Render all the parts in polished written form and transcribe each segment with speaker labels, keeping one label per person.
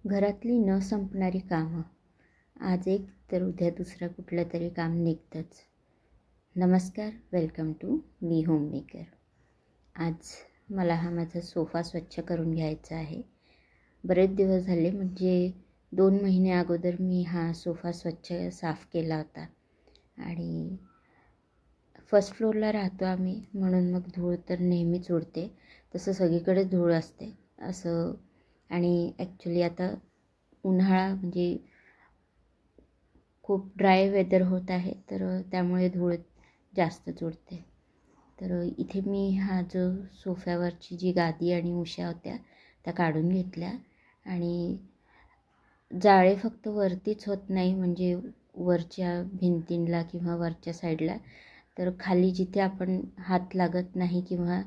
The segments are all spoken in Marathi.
Speaker 1: घरातली न संपणारी कामं. आज एक तर उद्या दुसरं कुठलं तरी काम निघतंच. नमस्कार, वेलकम टू मी होममेकर. आज मला हा माझा सोफा स्वच्छ करून घ्यायचा आहे. बरेच दिवस झाले, म्हणजे 2 महिने अगोदर मी हा सोफा स्वच्छ साफ केला होता. आणि फर्स्ट फ्लोअरला राहतो आम्ही, म्हणून मग धूळ तर नेहमीच उडते. तसं सगळीकडेच धूळ असते असं. आणि ॲक्च्युली आता उन्हाळा, म्हणजे खूप ड्राय वेदर होत आहे, तर त्यामुळे धूळ जास्तच उडते. तर इथे मी हा जो सोफ्यावरची जी गादी आणि उश्या होत्या त्या काढून घेतल्या. आणि जाळे फक्त वरतीच होत नाही, म्हणजे वरच्या भिंतींला किंवा वरच्या साईडला, तर खाली जिथे आपण हात लागत नाही किंवा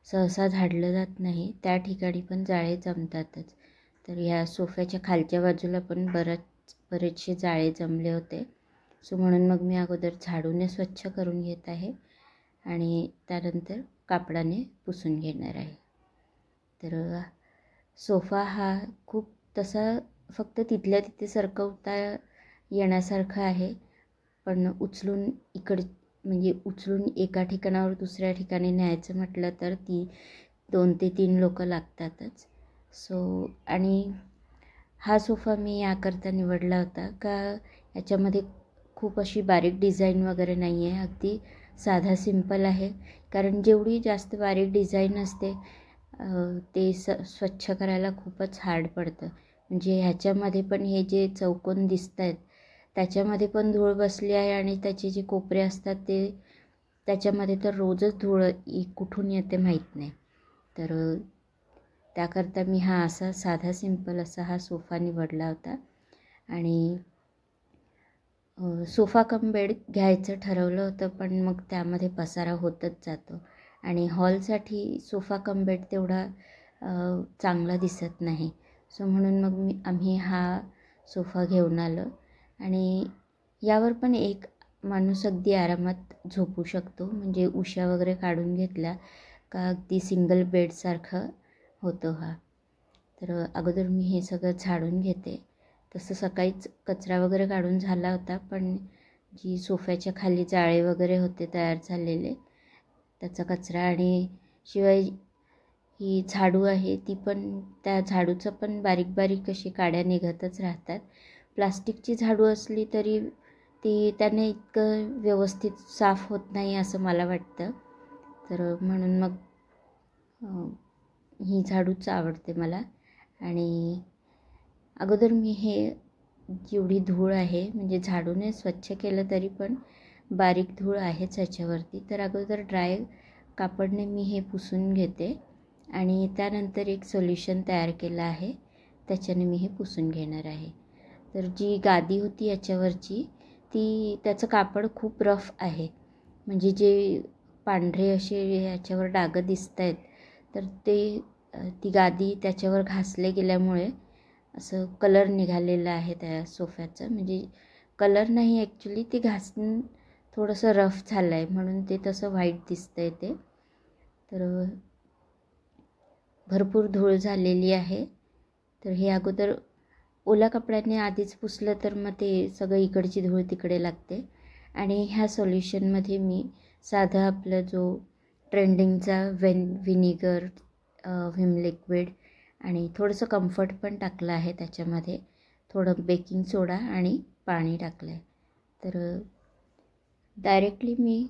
Speaker 1: सहसा झाडलं जात नाही त्या ठिकाणी पण जाळे जमतातच. तर ह्या सोफ्याच्या खालच्या बाजूला पण बरेचसे जाळे जमले होते. सो म्हणून मग मी अगोदर झाडूने स्वच्छ करून घेत आहे आणि त्यानंतर कापडाने पुसून घेणार आहे. तर सोफा हा खूप तसा फक्त तिथल्या तिथे सरकवता येण्यासारखं आहे, पण उचलून म्हणजे उचलून एका ठिकाणावर दुसऱ्या ठिकाणी न्यायचं म्हटलं तर 2 ते 3 लोकं लागतातच. सो आणि हा सोफा मी याकरता निवडला होता का याच्यामध्ये खूप अशी बारीक डिझाईन वगैरे नाही आहे, अगदी साधा सिंपल आहे. कारण जेवढी जास्त बारीक डिझाईन असते ते स्वच्छ करायला खूपच हार्ड पडतं. म्हणजे ह्याच्यामध्ये पण हे जे चौकोन दिसत आहेत त्याच्यामध्ये पण धूळ बसली आहे, आणि त्याचे जे कोपरे असतात त्याच्यामध्ये तर रोजच धूळ कुठून येते माहीत नाही. तर त्याकरता मी हा असा साधा सिंपल असा हा सोफा निवडला होता. आणि सोफा कम बेड घ्यायचं ठरवलं होतं, पण मग त्यामध्ये पसारा होतच जातो आणि हॉलसाठी सोफा कम बेड तेवढा चांगला दिसत नाही. सो म्हणून मग आम्ही हा सोफा घेऊन आलो. आणि यावर पण एक माणूस अगदी आरामात झोपू शकतो, म्हणजे उश्या वगैरे काढून घेतल्या का अगदी सिंगल बेडसारखं होतं हा. तर अगोदर मी हे सगळं झाडून घेते. तसं सकाळीच कचरा वगैरे काढून झाला होता, पण जी सोफ्याच्या खाली जाळे वगैरे होते तयार झालेले त्याचा कचरा, आणि शिवाय ही झाडू आहे ती पण, त्या झाडूचं पण बारीक बारीक अशी काड्या निघतच राहतात. प्लास्टिकची झाडू असली तरी त्याने इतकं व्यवस्थित साफ होत नाही असं मला वाटतं. तर म्हणून मग ही झाडूच आवडते मला. आणि अगोदर मी हे जेवढी धूळ आहे, म्हणजे झाडूने स्वच्छ केलं तरी पण बारीक धूळ आहेच ह्याच्यावरती, तर अगोदर ड्राय कापडने मी हे पुसून घेते आणि त्यानंतर एक सोल्युशन तयार केलं आहे त्याच्याने मी हे पुसून घेणार आहे. तर जी गादी होती याच्यावरची त्याचं कापड खूप रफ आहे, म्हणजे जे पांढरे असे याच्यावर डागं दिसत आहेत तर ती गादी त्याच्यावर घासले गेल्यामुळे असं कलर निघालेला आहे त्या सोफ्याचं. म्हणजे कलर नाही, ॲक्च्युली ते घासून थोडंसं रफ झालं आहे म्हणून ते तसं व्हाईट दिसतं आहे ते. तर भरपूर धूळ झालेली आहे. तर हे अगोदर ओल्या कपड्याने आधीच पुसलं तर मग ते सगळं इकडची धूळ तिकडे लागते. आणि ह्या सोल्युशनमध्ये मी साधा आपला जो ट्रेंडिंगचा व्हिनिगर, व्हिम लिक्विड आणि थोडंसं कम्फर्ट पण टाकलं आहे त्याच्यामध्ये, थोडं बेकिंग सोडा आणि पाणी टाकलं आहे. तर डायरेक्टली मी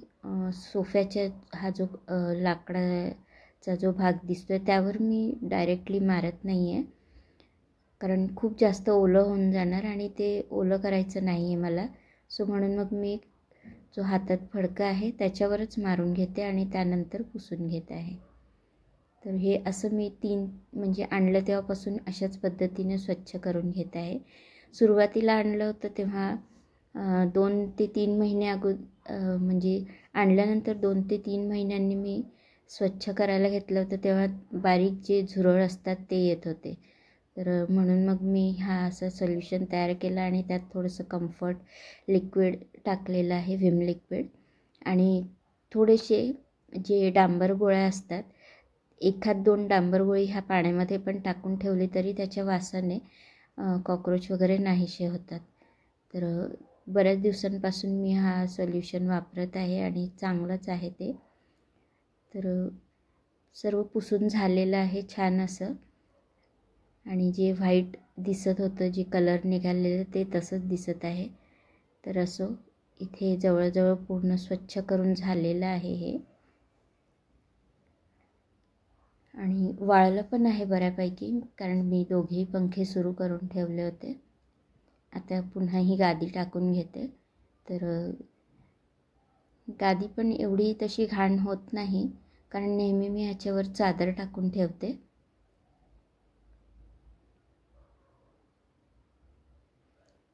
Speaker 1: सोफ्याच्या हा जो लाकडाचा जो भाग दिसतो आहे त्यावर मी डायरेक्टली मारत नाही आहे, कारण खूप जास्त ओलं होऊन जाणार आणि ते ओलं करायचं नाही आहे मला. सो म्हणून मग मी जो हातात फडका आहे त्याच्यावरच मारून घेते आणि त्यानंतर पुसून घेत आहे. तर हे असं मी म्हणजे आणलं तेव्हापासून अशाच पद्धतीने स्वच्छ करून घेत आहे. सुरुवातीला आणलं होतं तेव्हा 2 ते 3 महिने म्हणजे आणल्यानंतर 2 ते 3 महिन्यांनी मी स्वच्छ करायला घेतलं होतं, तेव्हा बारीक जे झुरळ असतात ते येत होते. तर म्हणून मग मी हा असं सोल्युशन तयार केला आणि त्यात थोडंसं कम्फर्ट लिक्विड टाकलेलं आहे, व्हिम लिक्विड, आणि थोडेसे जे डांबर गोळ्या असतात, 1-2 डांबर गोळी ह्या पाण्यामध्ये पण टाकून ठेवली तरी त्याच्या वासाने कॉक्रोच वगैरे नाहीसे होतात. तर बऱ्याच दिवसांपासून मी हा सोल्युशन वापरत आहे आणि चांगलंच आहे ते. तर सर्व पुसून झालेलं आहे छान असं, आणि जे व्हाईट दिसत होतं, जे कलर निघालेलं ते तसंच दिसत आहे. तर असं इथे जवळजवळ पूर्ण स्वच्छ करून झालेलं आहे हे, आणि वाळलं पण आहे बऱ्यापैकी, कारण मी दोघेही पंखे सुरू करून ठेवले होते. आता पुन्हा ही गादी टाकून घेते. तर गादी पण एवढी तशी घाण होत नाही, कारण नेहमी मी ह्याच्यावर चादर टाकून ठेवते.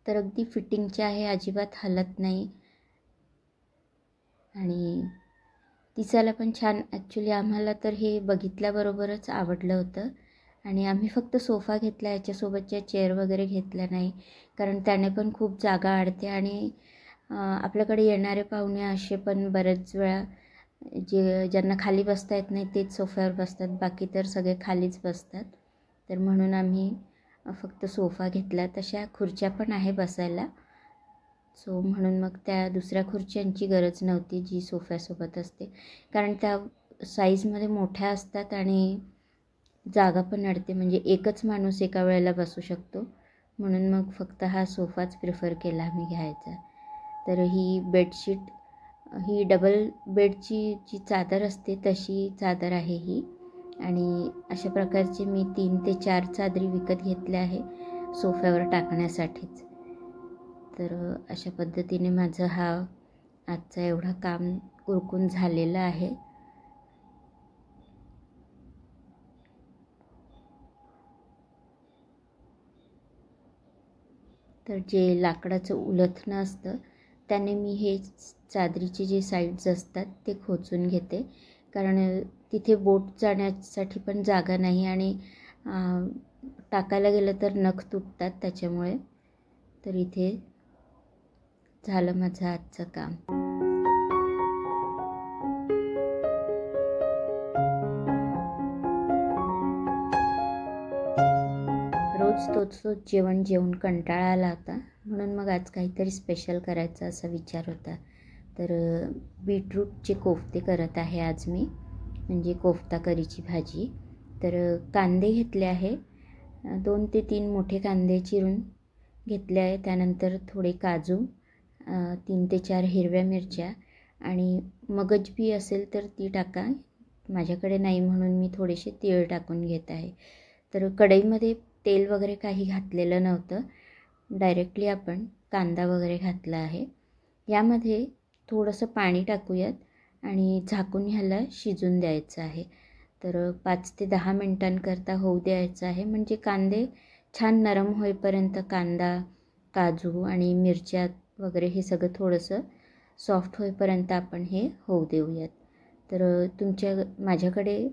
Speaker 1: तर अगदी फिटिंगचे आहे, अजिबात हलत नाही आणि दिसायला पण छान. ॲक्च्युली आम्हाला तर हे बघितल्याबरोबरच आवडलं होतं, आणि आम्ही फक्त सोफा घेतला, याच्यासोबतच्या चेअर वगैरे घेतल्या नाही, कारण त्याने पण खूप जागा अडते, आणि आपल्याकडे येणारे पाहुणे असे पण बरेच वेळा ज्यांना खाली बसता येत नाही तेच सोफ्यावर बसतात, बाकी तर सगळे खालीच बसतात. तर म्हणून आम्ही फक्त सोफा घेतला. तशा खुर्च्या पण आहे बसायला, सो म्हणून मग त्या दुसऱ्या खुर्च्यांची गरज नव्हती जी सोफ्यासोबत असते, कारण त्या साईजमध्ये मोठ्या असतात आणि जागा पण अडते, म्हणजे एकच माणूस एका वेळेला बसू शकतो. म्हणून मग फक्त हा सोफाच प्रिफर केला आम्ही घ्यायचा. तर ही बेडशीट, ही डबल बेडची जी चादर असते तशी चादर आहे ही, आणि अशा प्रकारचे मी 3 ते 4 चादरी विकत घेतल्या आहे सोफ्यावर टाकण्यासाठीच. तर अशा पद्धतीने माझं हा आजचा एवढा काम उरकून झालेलं आहे. तर जे लाकडाचं उलथणं असतं त्याने मी हे चादरीचे जे साईड्स असतात ते खोचून घेते, कारण तिथे बोट जाण्यासाठी पण जागा नाही, आणि टाकायला गेलं तर नख तुटतात त्याच्यामुळे. तर इथे झालं माझं आजचं काम. रोज तोच जेवण जेवून कंटाळा आला होता, म्हणून मग आज काहीतरी स्पेशल करायचा असा विचार होता. तर बीटरूटचे कोफ्ते करत आहे आज मी, म्हणजे कोफ्ता करीची भाजी. तर कांदे घेतले आहे, 2 ते 3 मोठे कांदे चिरून घेतले आहे. त्यानंतर थोडे काजू, 3 ते 4 हिरव्या मिरच्या, आणि मगज बी असेल तर ती टाका, माझ्याकडे नाही म्हणून मी थोडेसे तीळ टाकून घेत आहे. तर कढईमध्ये तेल वगैरे काही घातलेलं नव्हतं, डायरेक्टली आपण कांदा वगैरे घातला आहे. यामध्ये थोडंसं पाणी टाकूयात आणि झाकून ह्याला शिजून द्यायचं आहे. तर 5 ते 10 मिनटांकरता होऊ द्यायचं आहे, म्हणजे कांदे छान नरम होईपर्यंत, कांदा, काजू आणि मिरच्या वगैरे हे सगळं थोडंसं सॉफ्ट होईपर्यंत आपण हे होऊ देऊयात. तर माझ्याकडे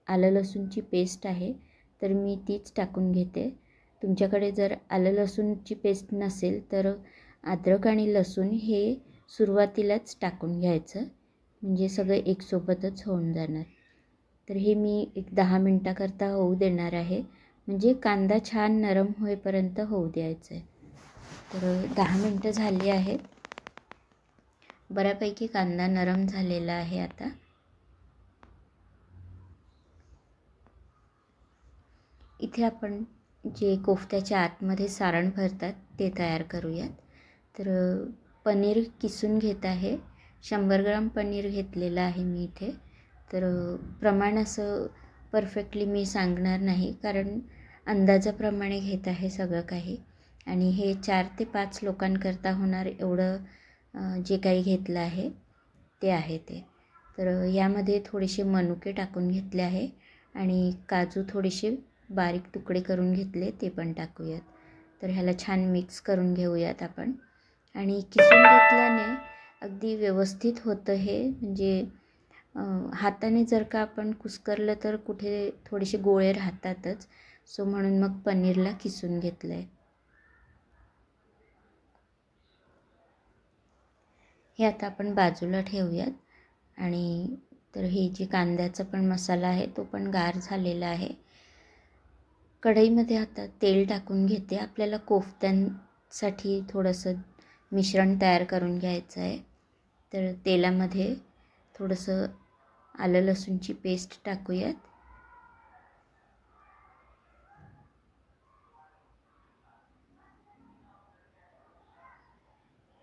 Speaker 1: आलं लसूणची पेस्ट आहे, तर मी तीच टाकून घेते. तुमच्याकडे जर आलं लसूणची पेस्ट नसेल तर अद्रक आणि लसूण हे सुरुवातीलाच टाकून घ्यायचं, म्हणजे सगळं एकसोबतच होऊन जाणार. तर हे मी एक 10 मिनटाकरता होऊ देणार आहे, म्हणजे कांदा छान नरम होईपर्यंत होऊ द्यायचं आहे. तर 10 मिनटं झाली आहेत, बऱ्यापैकी कांदा नरम झालेला आहे. आता इथे आपण जे कोफ्त्याच्या आतमध्ये सारण भरतात ते तयार करूयात. तर पनीर किसून घेत आहे, 100 ग्राम पनीर घेतलेलं आहे मी इथे. तर प्रमाण असं परफेक्टली मी सांगणार नाही, कारण अंदाजाप्रमाणे घेत आहे सगळं काही, आणि हे 4 ते 5 लोकांकरता होणार एवढं जे काही घेतलं आहे ते आहे ते. तर यामध्ये थोडेसे मनुके टाकून घेतले आहे, आणि काजू थोडेसे बारीक तुकडे करून घेतले ते पण टाकूयात. तर ह्याला छान मिक्स करून घेऊयात आपण, आणि किसून घेतल्याने अगदी व्यवस्थित होतं हे, म्हणजे हाताने जर का आपण कुस्करलं तर कुठे थोडेसे गोळे राहतातच, सो म्हणून मग पनीरला किसून घेतलं आहे. हे आता आपण बाजूला ठेवूयात. आणि तर हे जे कांद्याचा पण मसाला आहे तो पण गार झालेला आहे. कढईमध्ये आता तेल टाकून घेते. आपल्याला कोफ्त्यांसाठी थोडंसं मिश्रण तयार करून घ्यायचं आहे. तर तेलामध्ये थोडंसं आलं लसूणची पेस्ट टाकूयात.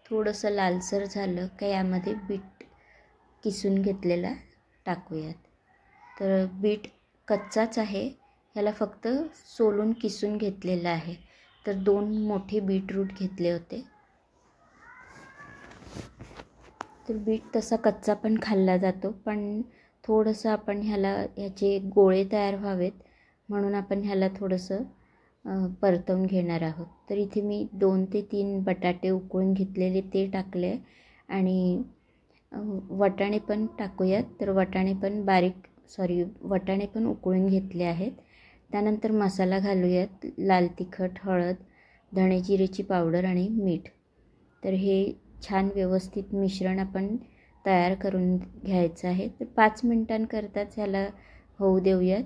Speaker 1: थोडंसं लालसर झालं का यामध्ये बीट किसून घेतलेला टाकूयात. तर बीट कच्चाच आहे, ह्याला फक्त सोलून किसून घेतलेलं आहे. तर 2 मोठे बीटरूट घेतले होते. तर बीट तसा कच्चा पण खाल्ला जातो, पण थोडंसं आपण ह्याचे गोळे तयार व्हावेत म्हणून आपण ह्याला थोडंसं परतवून घेणार आहोत. तर इथे मी 2 ते 3 बटाटे उकळून घेतलेले ते टाकले आणि वाटाणे पण टाकूयात. तर वाटाणे पण उकळून घेतले आहेत. त्यानंतर मसाला घालूयात. लाल तिखट, हळद, धणे जिरेची पावडर आणि मीठ. तर हे छान व्यवस्थित मिश्रण आपण तयार करून घ्यायचं आहे. तर 5 मिनिटांकरताच ह्याला होऊ देऊयात.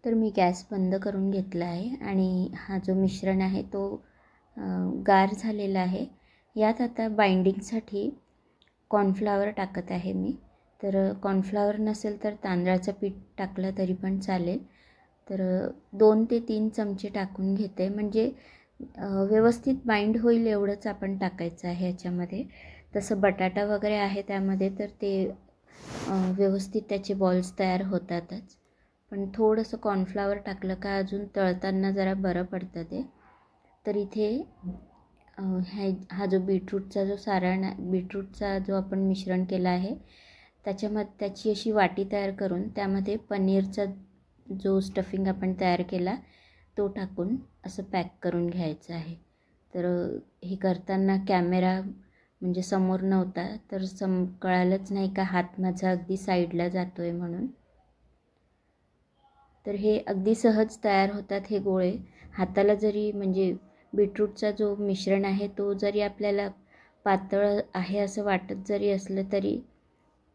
Speaker 1: तर मी गॅस बंद करून घेतला आहे आणि हा जो मिश्रण आहे तो गार झालेला आहे. यात आता बाइंडिंगसाठी कॉर्नफ्लॉवर टाकत आहे मी. तर कॉर्नफ्लॉवर नसेल तर तांदळाचं पीठ टाकलं तरी पण चालेल. तर 2 ते 3 चमचे टाकून घेते, म्हणजे व्यवस्थित बाइंड होईल एवढंच आपण टाकायचं आहे ह्याच्यामध्ये. तसं बटाटा वगैरे आहे त्यामध्ये, तर ते व्यवस्थित त्याचे बॉल्स तयार होतातच. पण थोडंसं कॉर्नफ्लॉवर टाकलं का अजून तळताना जरा बरं पडतं ते. तर इथे हा जो बीटरूटचा जो आपण मिश्रण केला आहे त्याची अशी वाटी तयार करून त्यामध्ये पनीरचा जो स्टफिंग आपण तयार केला तो टाकून असं पॅक करून घ्यायचं आहे. तर हे करताना कॅमेरा म्हणजे समोर नव्हता, तर कळालंच नाही का हात माझा अगदी साईडला जातो आहे म्हणून. तर हे अगदी सहज तयार होतात हे गोळे. हाताला जरी म्हणजे बीटरूटचा जो मिश्रण आहे तो जरी आपल्याला पातळ आहे असं वाटत जरी असलं तरी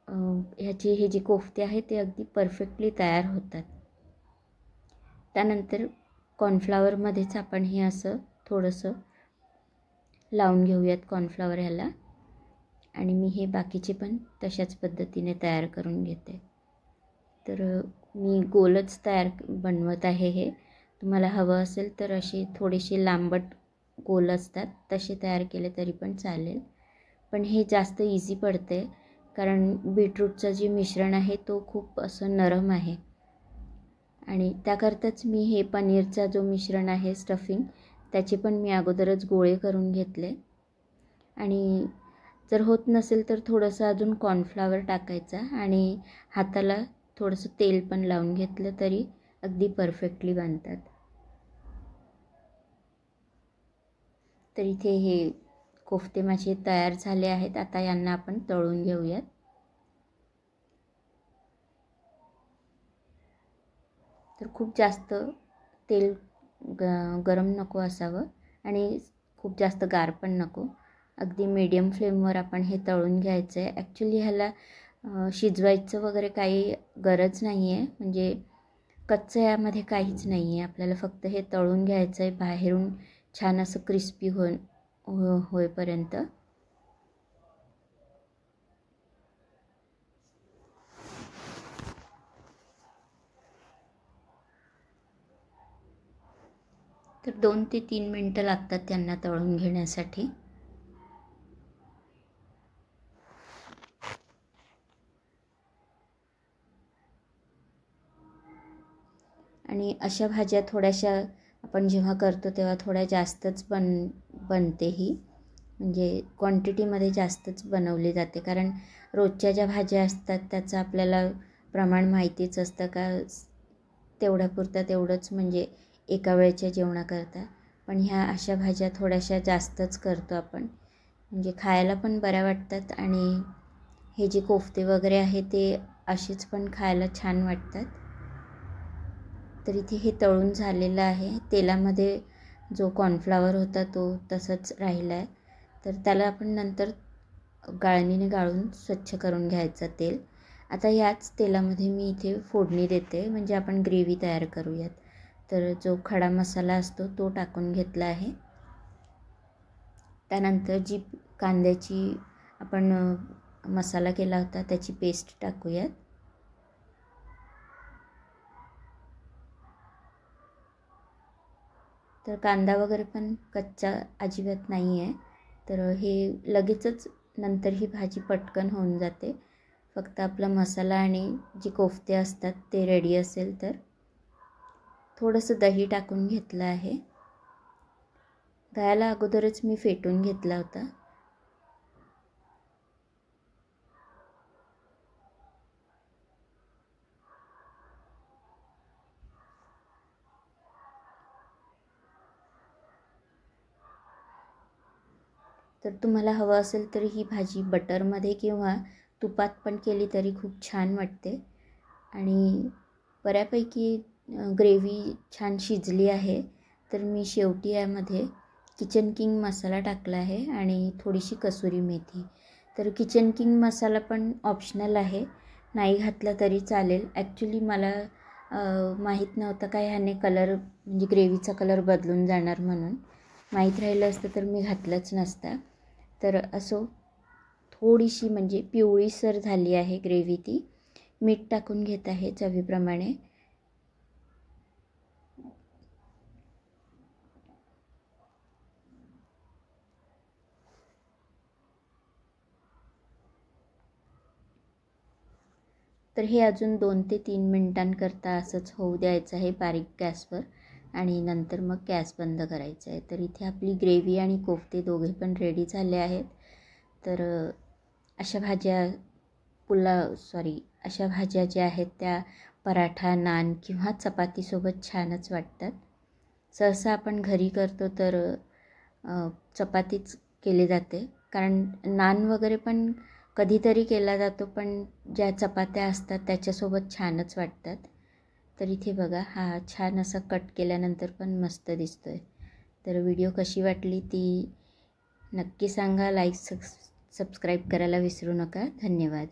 Speaker 1: हे जे कोफ्ते आहे ते अगदी परफेक्टली तयार होतात. त्यानंतर कॉर्नफ्लॉवरमध्येच आपण हे असं थोडंसं लावून घेऊयात कॉर्नफ्लॉवर ह्याला. आणि मी हे बाकीचे पण तशाच पद्धतीने तयार करून घेते. तर मी गोलच बनवत आहे हे. तुम्हाला हवं असेल तर असे थोडेसे लांबट गोल असतात तसे तयार केले तरी पण चालेल. पण हे जास्त इझी पडते कारण बीटरूटचं जे मिश्रण आहे तो खूप असं नरम आहे. आणि त्याकरताच मी हे पनीरचा जो मिश्रण आहे स्टफिंग त्याचे पण मी अगोदरच गोळे करून घेतले. आणि जर होत नसेल तर थोडंसं अजून कॉर्नफ्लॉवर टाकायचा आणि हाताला थोडंसं तेल पण लावून घेतलं तरी अगदी परफेक्टली बनतात. तर इथे हे कोफ्ते माझे तयार झाले आहेत. आता यांना आपण तळून घेऊयात. तर खूप जास्त तेल गरम नको असावं आणि खूप जास्त गार पण नको. अगदी मीडियम फ्लेमवर आपण हे तळून घ्यायचं आहे. ॲक्च्युली ह्याला शिजवायचं वगैरे काही गरज नाही आहे, म्हणजे कच्चं यामध्ये काहीच नाही आहे. आपल्याला फक्त हे तळून घ्यायचं आहे बाहेरून छान असं क्रिस्पी होईपर्यंत. तर 2 ते 3 मिनटं लागतात त्यांना तळून घेण्यासाठी. आणि अशा भाज्या थोड्याशा आपण जेव्हा करतो तेव्हा थोड्या जास्तच बनते ही, म्हणजे क्वांटिटीमध्ये जास्तच बनवली जाते. कारण रोजच्या ज्या भाज्या असतात त्याचं आपल्याला प्रमाण माहितीच असतं का तेवढ्यापुरतं तेवढंच, म्हणजे एका वेळेच्या जेवणाकरता. पण ह्या अशा भाज्या थोड्याशा जास्तच करतो आपण, म्हणजे खायला पण बऱ्या वाटतात आणि हे जे कोफ्ते वगैरे आहे ते असेच पण खायला छान वाटतात. तर इथे हे तळून झालेलं आहे. तेलामध्ये जो कॉर्नफ्लॉवर होता तो तसंच राहिला आहे. तर त्याला आपण नंतर गाळणीने गाळून स्वच्छ करून घ्यायचं तेल. आता याच तेलामध्ये मी इथे फोडणी देते, म्हणजे आपण ग्रेव्ही तयार करूयात. तर जो खडा मसाला असतो तो टाकून घेतला आहे. त्यानंतर जी कांद्याची आपण मसाला केला होता त्याची पेस्ट टाकूयात. तर कांदा वगैरे पण कच्चा अजिबात नाही आहे. तर हे लगेचच नंतर ही भाजी पटकन होऊन जाते. फक्त आपला मसाला आणि जे कोफ्ते असतात ते रेडी असेल तर. थोडंसं दही टाकून घेतलं आहे. दह्याला अगोदरच मी फेटून घेतला होता. तर तुम्हाला हवं असेल तर ही भाजी बटरमध्ये किंवा तुपात पण केली तरी खूप छान वाटते. आणि बऱ्यापैकी ग्रेव्ही छान शिजली आहे. तर मी शेवटी यामध्ये किचन किंग मसाला टाकला आहे आणि थोडीशी कसुरी मेथी. तर किचन किंग मसाला पण ऑप्शनल आहे, नाही घातला तरी चालेल. ॲक्च्युली मला माहीत नव्हतं का ह्याने कलर म्हणजे ग्रेव्हीचा कलर बदलून जाणार म्हणून. माहीत राहिलं असतं तर मी घातलंच नसतं. तर असो थोडीशी म्हणजे पिवळीसर झाली आहे ग्रेव्ही ती. मीठ टाकून घेत आहे चवीप्रमाणे. तर हे अजून 2 ते 3 मिनिटांकरता असंच होऊ द्यायचं आहे बारीक गॅसवर आणि नंतर मग गॅस बंद करायचा आहे. तर इथे आपली ग्रेव्ही आणि कोफ्ते दोघे पण रेडी झाले आहेत. तर अशा भाज्या ज्या आहेत त्या पराठा, नान किंवा चपातीसोबत छानच वाटतात. सहसा आपण घरी करतो तर चपातीच केली जाते, कारण नान वगैरे पण कधीतरी केला जातो, पण ज्या चपात्या असतात त्याच्यासोबत छानच वाटतात. तर इथे बघा हा छान असा कट केल्यानंतर पण मस्त दिसतो आहे. तर व्हिडिओ कशी वाटली ती नक्की सांगा. लाईक सबस्क्राईब करायला विसरू नका. धन्यवाद.